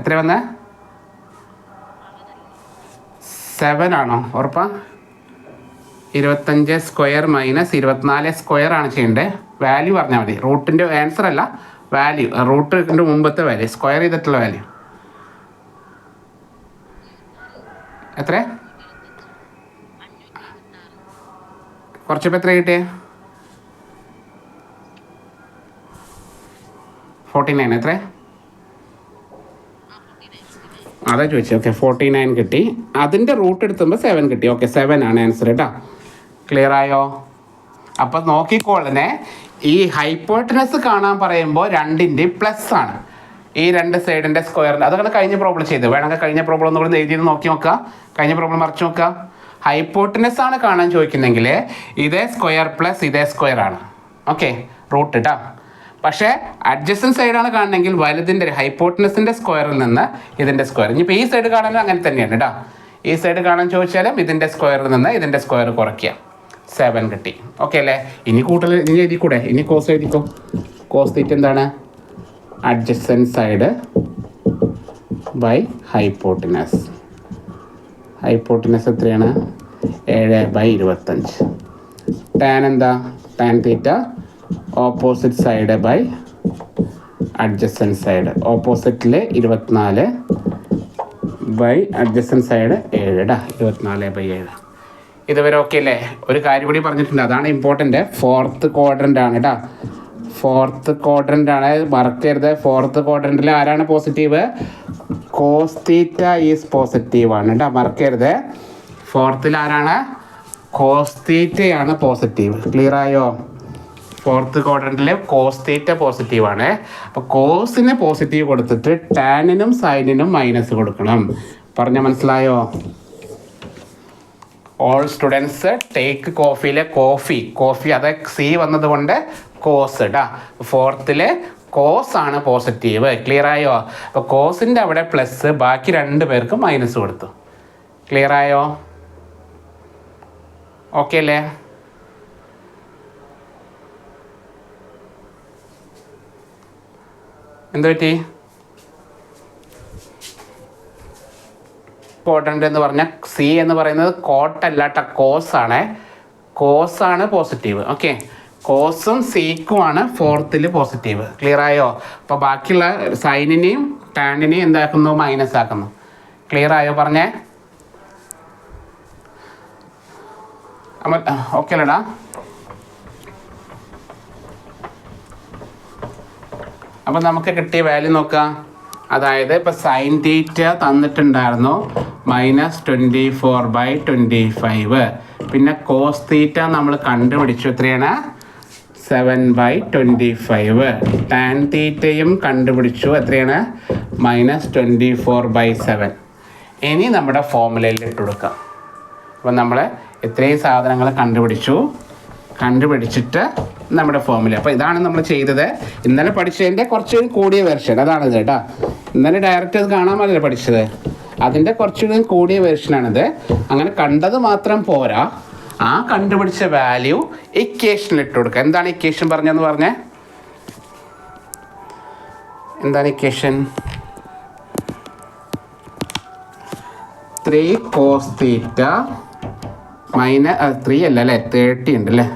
എത്ര വന്നേ? 7 ആണോ? ഉറപ്പാ? 25 സ്ക്വയർ - 24 സ്ക്വയർ ആണ് ചെയ്യേണ്ടത്. വാല്യൂ പറഞ്ഞാൽ മതി, റൂട്ടിൻ്റെ ആൻസർ അല്ല, വാല്യൂ. റൂട്ടിൻ്റെ മുമ്പത്തെ വാല്യൂ, സ്ക്വയർ ചെയ്തിട്ടുള്ള വാല്യൂ എത്ര? കുറച്ചപ്പോൾ എത്ര കിട്ടിയേ? 49. എത്ര? അതാ ചോദിച്ചത്. ഓക്കെ, 49 കിട്ടി. അതിൻ്റെ റൂട്ട് എടുത്തുമ്പോൾ 7 കിട്ടി. ഓക്കെ, 7 ആണ് ആൻസർ കേട്ടോ. ക്ലിയർ ആയോ? അപ്പം നോക്കിക്കോളനെ, ഈ ഹൈപ്പോട്ടനസ് കാണാൻ പറയുമ്പോൾ 2ൻ്റെ പ്ലസ് ആണ്. ഈ രണ്ട് സൈഡിൻ്റെ സ്ക്വയറിൻ്റെ അതൊക്കെ കഴിഞ്ഞ പ്രോബ്ലം ചെയ്ത് വേണമെങ്കിൽ കഴിഞ്ഞ പ്രോബ്ലം ഒന്നുകൂടി എഴുതി നോക്കി നോക്കുക. കഴിഞ്ഞ പ്രോബ്ലം മറിച്ച് നോക്കുക. ഹൈപ്പോട്ടനസ് ആണ് കാണാൻ ചോദിക്കുന്നെങ്കിൽ ഇതേ സ്ക്വയർ പ്ലസ് ഇതേ സ്ക്വയർ ആണ്. ഓക്കെ, റൂട്ട് ഇട്ടാ. പക്ഷേ അഡ്ജസ്റ്റൻ സൈഡാണ് കാണണമെങ്കിൽ വലുതിൻ്റെ ഹൈപ്പോട്ടനസിൻ്റെ സ്ക്വയറിൽ നിന്ന് ഇതിൻ്റെ സ്ക്വയർ. ഇനിയിപ്പോൾ ഈ സൈഡ് കാണാനും അങ്ങനെ തന്നെയാണ് കേട്ടോ. ഈ സൈഡ് കാണാൻ ചോദിച്ചാലും ഇതിൻ്റെ സ്ക്വയറിൽ നിന്ന് ഇതിൻ്റെ സ്ക്വയർ കുറയ്ക്കുക. 7 കിട്ടി. ഓക്കെ അല്ലേ? ഇനി കൂടുതൽ ഇനി എഴുതി കൂടെ. ഇനി കോസ് എഴുതിക്കോ. കോസ് തീറ്റ എന്താണ്? Adjacent side by hypotenuse. Hypotenuse എത്രയാണ്? 7/25. ടാൻ എന്താ? Tan theta opposite side by adjacent side. ഓപ്പോസിറ്റിൽ 24 ബൈ അഡ്ജസ്റ്റൻ സൈഡ് 7. 24/7. ഇതുവരെ ഓക്കെ അല്ലേ? ഒരു കാര്യം കൂടി പറഞ്ഞിട്ടുണ്ട്, അതാണ് ഇമ്പോർട്ടൻ്റ്. ഫോർത്ത് ക്വാഡ്രൻ്റ് ആണ് കേട്ടോ. ഫോർത്ത് ക്വാഡ്രൻ്റ് ആണ്, മറക്കരുത്. ഫോർത്ത് ക്വാഡ്രൻറ്റിൽ ആരാണ് positive? Cos theta is positive ആണ് കേട്ടോ, മറക്കരുത്. ഫോർത്തിൽ ആരാണ്? കോസ് തീറ്റയാണ് പോസിറ്റീവ്. ക്ലിയർ ആയോ? ഫോർത്ത് ക്വാഡ്രൻറ്റിൽ കോസ് തീറ്റ പോസിറ്റീവാണ്. അപ്പോൾ കോസിന് പോസിറ്റീവ് കൊടുത്തിട്ട് ടാനിനും സൈനിനും മൈനസ് കൊടുക്കണം. പറഞ്ഞാൽ മനസ്സിലായോ? ഓൾ സ്റ്റുഡൻസ് ടേക്ക് കോഫിയിലെ കോഫി അത് സി വന്നതുകൊണ്ട് കോസ് കേട്ടോ. ഫോർത്തിൽ കോസ് ആണ് പോസിറ്റീവ്. ക്ലിയർ ആയോ? അപ്പോൾ കോസിൻ്റെ അവിടെ പ്ലസ്, ബാക്കി 2 പേർക്ക് മൈനസ് കൊടുത്തു. ക്ലിയർ ആയോ? ഓക്കെ അല്ലേ? എന്ത് പറ്റി? ക്വാഡ്രൻ്റ് എന്ന് പറഞ്ഞാൽ സി എന്ന് പറയുന്നത് കോട്ടല്ലാട്ട കോസാണ്. കോസാണ് പോസിറ്റീവ്. ഓക്കെ, കോസും സിക്കുമാണ് ഫോർത്തിൽ പോസിറ്റീവ്. ക്ലിയർ ആയോ? അപ്പോൾ ബാക്കിയുള്ള സൈനിനെയും ടാനിനെയും എന്താക്കുന്നു? മൈനസ് ആക്കുന്നു. ക്ലിയർ ആയോ? പറഞ്ഞേ. ഓക്കെ അല്ലേടാ? അപ്പം നമുക്ക് കിട്ടിയ വാല്യൂ നോക്കാം. അതായത് ഇപ്പോൾ സൈൻ തീറ്റ തന്നിട്ടുണ്ടായിരുന്നു -24/25. പിന്നെ കോസ് തീറ്റ നമ്മൾ കണ്ടുപിടിച്ചു. എത്രയാണ്? 7/25. ടാൻ തീറ്റയും കണ്ടുപിടിച്ചു. എത്രയാണ്? -24/7. ഇനി നമ്മുടെ ഫോർമുലയിൽ ഇട്ട് കൊടുക്കാം. അപ്പം നമ്മൾ ഇത്രയും സാധനങ്ങൾ കണ്ടുപിടിച്ചിട്ട് നമ്മുടെ ഫോർമുല. അപ്പോൾ ഇതാണ് നമ്മൾ ചെയ്തത്. ഇന്നലെ പഠിച്ചതിൻ്റെ കുറച്ച് കൂടിയ വെർഷൻ അതാണിത് കേട്ടോ. ഇന്നലെ ഡയറക്റ്റ് അത് കാണാൻ പാടില്ല പഠിച്ചത്, അതിൻ്റെ കുറച്ചുകൂടി കൂടിയ വെർഷനാണിത്. അങ്ങനെ കണ്ടത് മാത്രം പോരാ, ആ കണ്ടുപിടിച്ച വാല്യൂ ഇക്വേഷനിൽ ഇട്ട് കൊടുക്കുക. എന്താണ് ഇക്വേഷൻ പറഞ്ഞതെന്ന് പറഞ്ഞേ? എന്താണ് ഇക്വേഷൻ? 3 cos തീറ്റ -3 അല്ല അല്ലേ, 30 ഉണ്ട് അല്ലേ.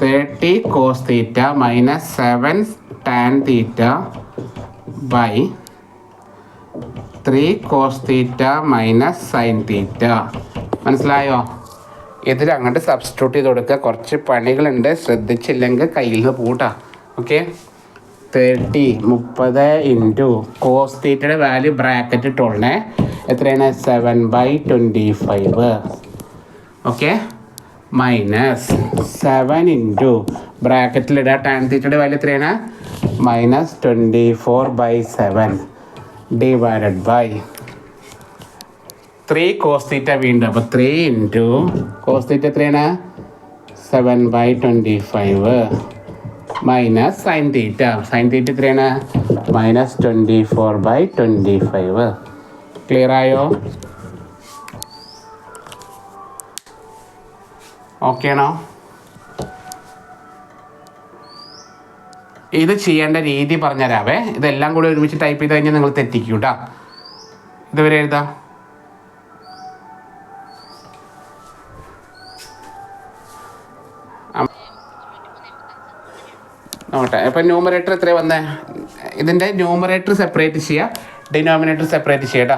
30 cos theta -7 tan theta by 3 cos theta sin theta. മനസ്സിലായോ? ഇതിൽ അങ്ങോട്ട് സബ്സ്റ്റിറ്റ്യൂട്ട് ചെയ്ത് കൊടുക്കുക. കുറച്ച് പണികളുണ്ട്, ശ്രദ്ധിച്ചില്ലെങ്കിൽ കയ്യിൽ നിന്ന് പൂട്ടാ. ഓക്കെ, 30 ഇൻറ്റു കോസ് തീറ്റയുടെ വാല്യൂ ബ്രാക്കറ്റ് ഇട്ടോളണേ. എത്രയാണ്? 7/25. ഓക്കെ, -7 ഇൻറ്റു ബ്രാക്കറ്റിലിടുക. ടാൻ തീറ്റയുടെ വാല്യൂ എത്രയാണ്? -24/7 ഡിവൈഡഡ് ബൈ 3 cos തീറ്റ വീണ്ടും. അപ്പോൾ 3 ഇൻറ്റു കോസ് തീറ്റ എത്രയാണ്? 7/25 minus sine theta. Sine theta എത്രയാണ്? -24/25. ക്ലിയർ ആയോ? ഓക്കെ ആണോ? ഇത് ചെയ്യേണ്ട രീതി പറഞ്ഞുതരാവേ. ഇതെല്ലാം കൂടി ഒരുമിച്ച് ടൈപ്പ് ചെയ്ത് കഴിഞ്ഞാൽ നിങ്ങൾ തെറ്റിക്കും കേട്ടോ. ഇതുവരെ എഴുതാം. നോട്ടെ. അപ്പം ന്യൂമറേറ്റർ എത്ര വന്നേ? ഇതിൻ്റെ ന്യൂമറേറ്റർ സെപ്പറേറ്റ് ചെയ്യുക, ഡിനോമിനേറ്റർ സെപ്പറേറ്റ് ചെയ്യുക കേട്ടോ.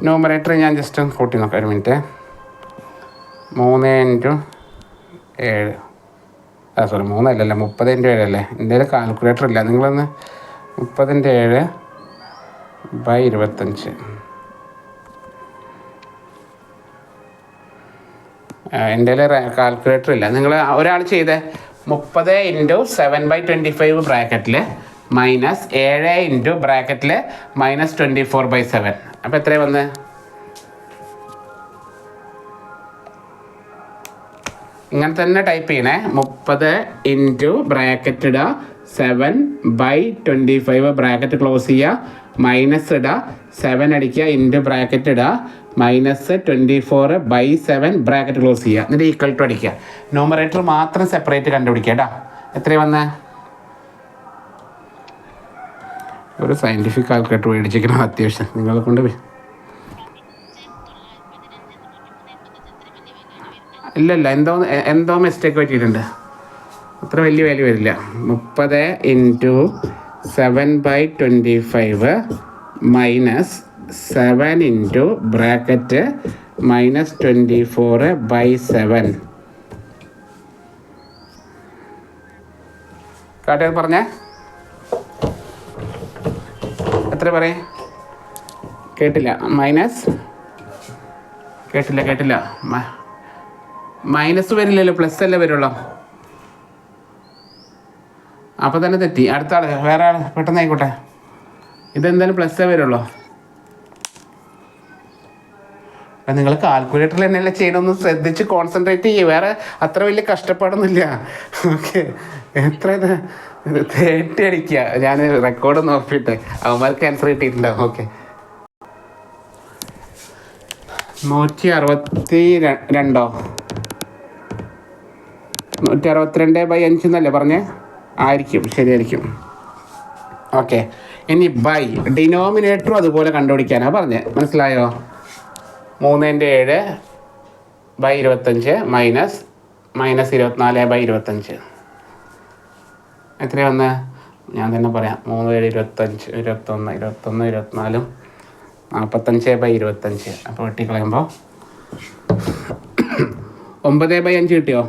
ന്യൂമറേറ്റർ ഞാൻ ജസ്റ്റ് കൂട്ടി നോക്കാം. 1 മിനിറ്റ്. 3 ഇൻറ്റു 7, സോറി 3 അല്ലല്ലേ, 30 ഇൻറ്റു 7 അല്ലേ. എൻ്റെ കാൽക്കുലേറ്റർ ഇല്ല, നിങ്ങളൊന്ന് 30/7/25. എൻ്റെ കാൽക്കുലേറ്റർ ഇല്ല. നിങ്ങൾ ഒരാൾ ചെയ്തേ 30 ഇൻറ്റു 7/25 ബ്രാക്കറ്റിൽ മൈനസ് 7 ഇൻറ്റു ബ്രാക്കറ്റിൽ -24/7. അപ്പോൾ എത്രയാണ് വന്നത്? ഇങ്ങനെ തന്നെ ടൈപ്പ് ചെയ്യണേ. 30 ഇൻറ്റു ബ്രാക്കറ്റ് ഇടുക, 7/25 ബ്രാക്കറ്റ് ക്ലോസ് ചെയ്യുക, മൈനസ് ഇടുക, 7 അടിക്കുക, ഇൻറ്റു ബ്രാക്കറ്റ് ഇടുക, -24/7 ബ്രാക്കറ്റ് ക്ലോസ് ചെയ്യുക, എന്നിട്ട് ഈക്വൽ ടു അടിക്കുക. ന്യൂമറേറ്റർ മാത്രം സെപ്പറേറ്റ് കണ്ടുപിടിക്കുക കേട്ടോ. എത്രയാണ് വന്നത്? ഒരു സയൻറ്റിഫിക് കാൽക്കുലേറ്റർ മേടിച്ചിരിക്കണം അത്യാവശ്യം നിങ്ങളെ കൊണ്ട്. ഇല്ല എന്തോ മിസ്റ്റേക്ക് പറ്റിയിട്ടുണ്ട്. അത്ര വലിയ വാല്യൂ വരില്ല. 30 ഇൻറ്റു 7/25 മൈനസ് 7 ഇൻറ്റു ബ്രാക്കറ്റ് -24/7. കാട്ടുകാർ പറഞ്ഞേ എത്ര പറയും? കേട്ടില്ല. കേട്ടില്ല. മൈനസ് വരില്ലല്ലോ, പ്ലസ് അല്ലേ വരുള്ളൂ. അപ്പോൾ തന്നെ തെറ്റി. അടുത്ത ആൾ, വേറെ ആൾ, പെട്ടെന്ന് ആയിക്കോട്ടെ. ഇതെന്തായാലും പ്ലസ്സേ വരുള്ളൂ. അപ്പം നിങ്ങൾ കാൽക്കുലേറ്ററിൽ തന്നെയല്ലേ ചെയ്യണമെന്ന് ശ്രദ്ധിച്ച് കോൺസെൻട്രേറ്റ് ചെയ്യുക. വേറെ അത്ര വലിയ കഷ്ടപ്പാടൊന്നുമില്ല. ഓക്കെ, എത്ര 30 അടിക്കുക. ഞാൻ റെക്കോർഡ് നോക്കിയിട്ട് അവന്മാർക്ക് ആൻസർ കിട്ടിയിട്ടുണ്ടാവും. ഓക്കെ, 162 162/5 എന്നല്ലേ പറഞ്ഞേ? ആയിരിക്കും, ശരിയായിരിക്കും. ഓക്കെ, ഇനി ബൈ ഡിനോമിനേറ്ററും അതുപോലെ കണ്ടുപിടിക്കാനാണ് പറഞ്ഞത്. മനസ്സിലായോ? 3/7/25 മൈനസ് -24/25 എത്രയാണ് വന്നത്? ഞാൻ തന്നെ പറയാം. 3 25 21 21 24 45/25. അപ്പോൾ വെട്ടിക്കളയുമ്പോൾ 9/5 കിട്ടിയോ?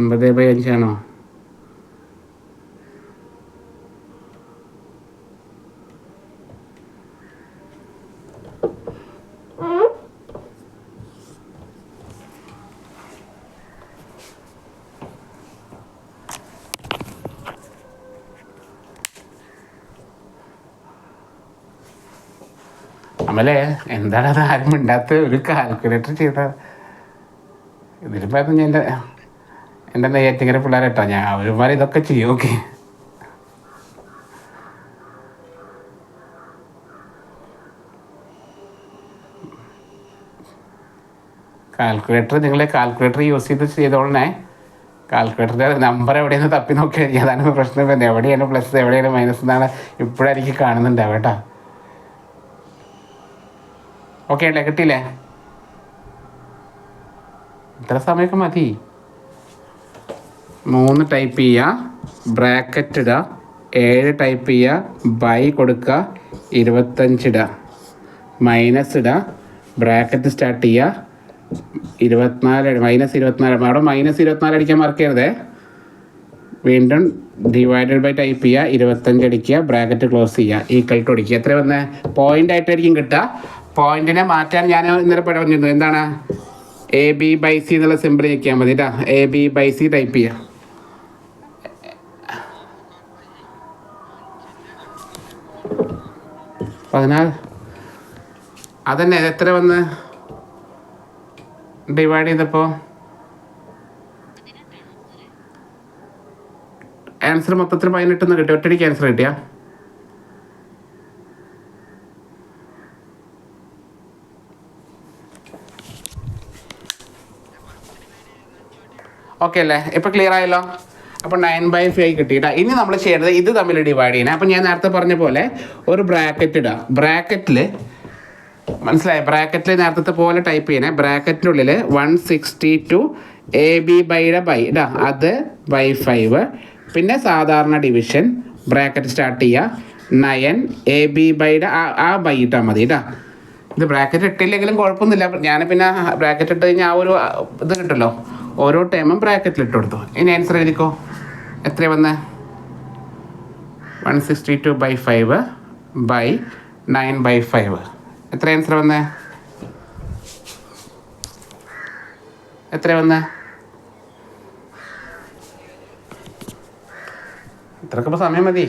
ഒമ്പത് ബൈ 5 ആണോ? അമലേ, എന്താണ് അത് ആരും മിണ്ടാത്ത? ഒരു കാൽക്കുലേറ്റർ ചെയ്ത ഇതിലിപ്പോൾ ഞാൻ എൻ്റെ നെയ്യാറ്റിങ്കര പിള്ളേരെ കേട്ടോ, ഞാൻ അവരുമാരെ ഇതൊക്കെ ചെയ്യും. ഓക്കെ, നിങ്ങളെ കാൽക്കുലേറ്റർ യൂസ് ചെയ്തോളണേ. കാൽക്കുലേറ്ററിൻ്റെ നമ്പർ എവിടെയെന്ന് തപ്പി നോക്കി, അതാണ് പ്രശ്നം. എവിടെയാണ് പ്ലസ് എവിടെയാണ് മൈനസ് എന്നാണ് ഇപ്പോഴായിരിക്കും കാണുന്നുണ്ടാവും കേട്ടോ. ഓക്കെ അല്ലേ? കിട്ടിയില്ലേ? ഇത്ര സമയമൊക്കെ മതി. 3 ടൈപ്പ് ചെയ്യുക, ബ്രാക്കറ്റ് ഇടുക, 7 ടൈപ്പ് ചെയ്യുക, ബൈ കൊടുക്കുക, 25 ഇടുക, മൈനസ് ഇടുക, ബ്രാക്കറ്റ് സ്റ്റാർട്ട് ചെയ്യുക, 24 -24. അവിടെ -24 അടിക്കാൻ മറക്കരുതേ. വീണ്ടും ഡിവൈഡഡ് ബൈ ടൈപ്പ് ചെയ്യുക, 25 അടിക്കുക, ബ്രാക്കറ്റ് ക്ലോസ് ചെയ്യുക, ഈക്വൽ ടു അടിക്കുക. എത്ര വന്ന്? പോയിൻ്റ് ആയിട്ടായിരിക്കും കിട്ടുക. പോയിന്റിനെ മാറ്റാൻ ഞാൻ ഇന്നലെ പറഞ്ഞിരുന്നു. എന്താണ്? AB/C എന്നുള്ള സിമ്പിൾ ഞെക്കിയാൽ മതി കേട്ടോ. AB/C ടൈപ്പ് ചെയ്യുക. 14. അതന്നെ, എത്ര വന്ന് ഡിവൈഡ് ചെയ്തപ്പോൾ? ആൻസർ മൊത്തത്തിൽ 18 കിട്ടി. ഒറ്റടിക്ക് ആൻസർ കിട്ടിയാ? ഓക്കെ അല്ലേ? ഇപ്പോൾ ക്ലിയർ ആയല്ലോ. അപ്പോൾ 9/5 കിട്ടിയിട്ടാ. ഇനി നമ്മൾ ചെയ്യേണ്ടത് ഇത് തമ്മിൽ ഡിവൈഡ് ചെയ്യണം. അപ്പോൾ ഞാൻ നേരത്തെ പറഞ്ഞ പോലെ ഒരു ബ്രാക്കറ്റ് ഇടുക. ബ്രാക്കറ്റിൽ മനസ്സിലായി? ബ്രാക്കറ്റിൽ നേരത്തെ പോലെ ടൈപ്പ് ചെയ്യണേ. ബ്രാക്കറ്റിനുള്ളിൽ 162 AB/യുടെ ബൈ ഇടാ, അത് /5. പിന്നെ സാധാരണ ഡിവിഷൻ ബ്രാക്കറ്റ് സ്റ്റാർട്ട് ചെയ്യുക, 9 AB/യുടെ ആ ബൈ ഇട്ടാൽ മതി കേട്ടോ. ഇത് ബ്രാക്കറ്റ് ഇട്ടില്ലെങ്കിലും കുഴപ്പമൊന്നുമില്ല. ഞാൻ പിന്നെ ബ്രാക്കറ്റ് ഇട്ട് കഴിഞ്ഞാൽ ആ ഒരു ഇത് കിട്ടുമല്ലോ. ഓരോ ടൈമും ബ്രാക്കറ്റിൽ ഇട്ട് കൊടുത്തു. ഇനി ആൻസർ എഴുതിക്കോ. എത്ര വന്ന്? 162/5 ബൈ 9/5. എത്ര ആൻസർ വന്നേ? എത്ര വന്ന്? ഇത്രയൊക്കെ ഇപ്പോൾ സമയം മതി.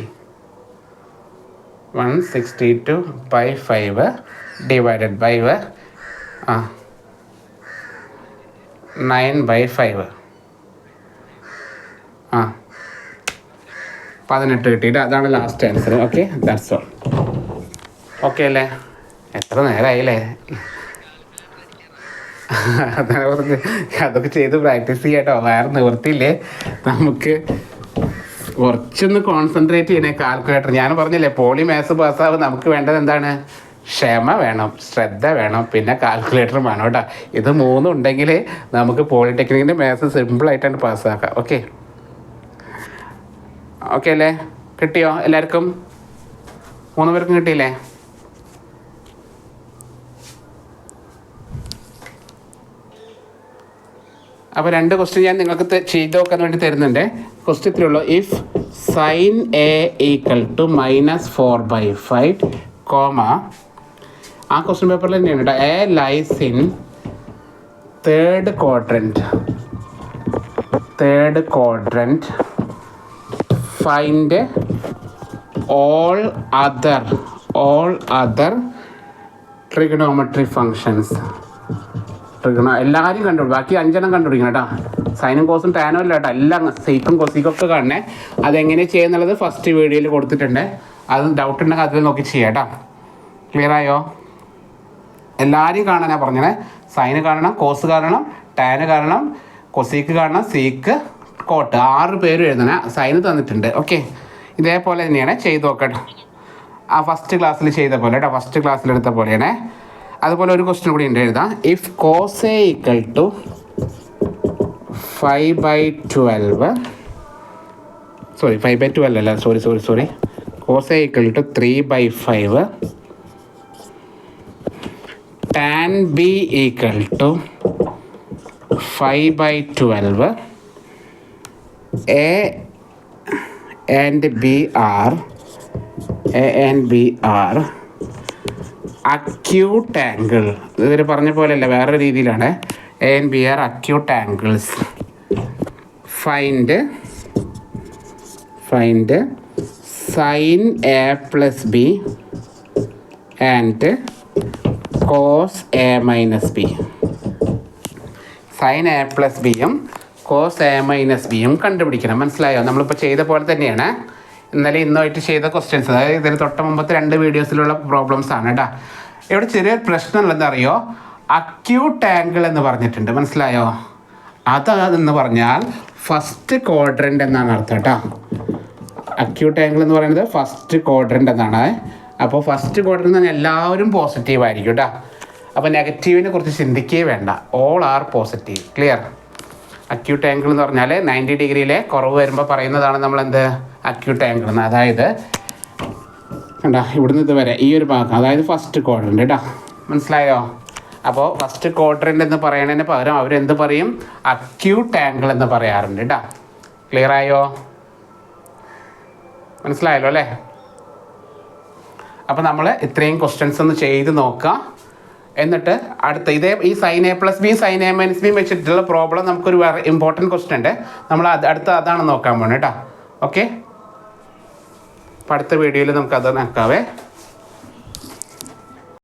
162/5 ഡിവൈഡഡ് ബൈ 9/5 18 കിട്ടിയിട്ട് അതാണ് last answer. Okay, that's all. Okay അല്ലേ? എത്ര നേരമായില്ലേ? അതൊക്കെ ചെയ്ത് പ്രാക്ടീസ് ചെയ്യാട്ടോ. വേറെ നിവൃത്തിയില്ലേ, നമുക്ക് കുറച്ചൊന്ന് കോൺസെൻട്രേറ്റ് ചെയ്യണേ കാൽക്കുലേറ്റർ. ഞാൻ പറഞ്ഞില്ലേ, പോളി മാത്സ് പാസ്സാവും നമുക്ക് വേണ്ടത് എന്താണ്? ക്ഷമ വേണം, ശ്രദ്ധ വേണം, പിന്നെ കാൽക്കുലേറ്റർ വേണം കേട്ടോ. ഇത് മൂന്നും ഉണ്ടെങ്കിൽ നമുക്ക് പോളിടെക്നിക്കിൻ്റെ മാത്സ് സിമ്പിളായിട്ടാണ് പാസ്സാക്കാം. ഓക്കെ ഓക്കെ അല്ലേ? കിട്ടിയോ എല്ലാവർക്കും? 3 പേർക്കും കിട്ടിയില്ലേ? അപ്പോൾ 2 ക്വസ്റ്റ്യൻ ഞാൻ നിങ്ങൾക്ക് ചെയ്ത് നോക്കാൻ വേണ്ടി തരുന്നുണ്ട്. ക്വസ്റ്റ്യൻ ഇത്രയുള്ളൂ. If sine A equal to -4/5 comma, ആ ക്വസ്റ്റ്യൻ പേപ്പറിൽ തന്നെയാണ് കേട്ടോ. A lies in third quadrant find all other trigonometry functions. എല്ലാവരും കണ്ടുപിടിക്കും. ബാക്കി 5 കണ്ടുപിടിക്കണം കേട്ടോ. സൈനും കോസും ടാനും ഇല്ല കേട്ടോ, എല്ലാം സീക്കും കൊസീക്കൊക്കെ കാണണേ. അതെങ്ങനെ ചെയ്യുന്നുള്ളത് ഫസ്റ്റ് വീഡിയോയിൽ കൊടുത്തിട്ടുണ്ട്. അത് ഡൗട്ട് ഉണ്ടെങ്കിൽ അതിൽ നോക്കി ചെയ്യാം കേട്ടോ. ക്ലിയർ ആയോ? എല്ലാവരും കാണാനാണ് പറഞ്ഞത്. സൈന് കാണണം, കോസ് കാണണം, ടാന് കാണണം, കൊസീക്ക് കാണണം, സീക്ക്, കോട്ട്, 6 പേരും എഴുതണേ. സൈന് തന്നിട്ടുണ്ട്. ഓക്കെ, ഇതേപോലെ തന്നെയാണ് ചെയ്ത് നോക്കട്ടെ. ആ ഫസ്റ്റ് ക്ലാസ്സിൽ ചെയ്ത പോലെ കേട്ടോ, ഫസ്റ്റ് ക്ലാസ്സിലെടുത്ത പോലെയാണ്. അതുപോലെ ഒരു ക്വസ്റ്റ്യൻ കൂടി ഉണ്ട് എഴുതാം. If cos A equal to 5/12 5/12 അല്ല, sorry cos A equal to 3/5 tan B equal to 5/12 A and B are acute angle. ഇവർ പറഞ്ഞ പോലെയല്ല, വേറെ രീതിയിലാണ്. A and B are acute angles. Find sin A plus B and cos A minus B. sin A plus B യും cos A minus B യും കണ്ടുപിടിക്കണം. മനസ്സിലായോ? നമ്മളിപ്പോൾ ചെയ്ത പോലെ തന്നെയാണ് ഇന്നലെ ഇന്നുമായിട്ട് ചെയ്ത ക്വസ്റ്റ്യൻസ്. അതായത് ഇതിന് തൊട്ട് മുമ്പത്തെ 2 വീഡിയോസിലുള്ള പ്രോബ്ലംസ് ആണ് കേട്ടോ. ഇവിടെ ചെറിയൊരു പ്രശ്നമുള്ളത് എന്താ അറിയോ? അക്യൂട്ട് ആംഗിൾ എന്ന് പറഞ്ഞിട്ടുണ്ട്. മനസ്സിലായോ? അതെന്ന് പറഞ്ഞാൽ ഫസ്റ്റ് ക്വാഡ്രൻ്റ് എന്നാണ് അർത്ഥം കേട്ടോ. അക്യൂട്ട് ആംഗിൾ എന്ന് പറയുന്നത് ഫസ്റ്റ് ക്വാഡ്രൻ്റ് എന്നാണ്. അപ്പോൾ ഫസ്റ്റ് ക്വാഡ്രൻ്റ് എന്ന് പറഞ്ഞാൽ എല്ലാവരും പോസിറ്റീവ് ആയിരിക്കും കേട്ടോ. അപ്പോൾ നെഗറ്റീവിനെ കുറിച്ച് ചിന്തിക്കുകയേ വേണ്ട. All are positive. Clear? Acute angle എന്ന് പറഞ്ഞാൽ 90 ഡിഗ്രിയിലെ കുറവ് വരുമ്പോൾ പറയുന്നതാണ് നമ്മളെന്ത് അക്യൂട്ട് ആംഗിൾ എന്ന്. അതായത് കണ്ടാ, ഇവിടുന്ന് ഇതുവരെ ഈ ഒരു ഭാഗം, അതായത് ഫസ്റ്റ് ക്വാഡ്രൻ്റ് കേട്ടോ. മനസ്സിലായോ? അപ്പോൾ ഫസ്റ്റ് ക്വാഡ്രൻ്റ് എന്ന് പറയുന്നതിന് പകരം അവരെന്ത് പറയും? അക്യൂട്ട് ആംഗിൾ എന്ന് പറയാറുണ്ട് കേട്ടോ. ക്ലിയർ ആയോ? മനസ്സിലായല്ലോ അല്ലേ? അപ്പോൾ നമ്മൾ ഇത്രയും ക്വസ്റ്റ്യൻസ് ഒന്ന് ചെയ്ത് നോക്കുക. എന്നിട്ട് അടുത്ത ഈ sine A plus B sine A minus B വെച്ചിട്ടുള്ള പ്രോബ്ലം നമുക്കൊരു വേറെ ഇമ്പോർട്ടൻറ്റ് ക്വസ്റ്റ്യൻ ഉണ്ട്. നമ്മൾ അതാണ് നോക്കാൻ പോകുന്നത് കേട്ടോ. ഓക്കെ, അപ്പോൾ അടുത്ത വീഡിയോയിൽ നമുക്ക് അത് നോക്കാവേ.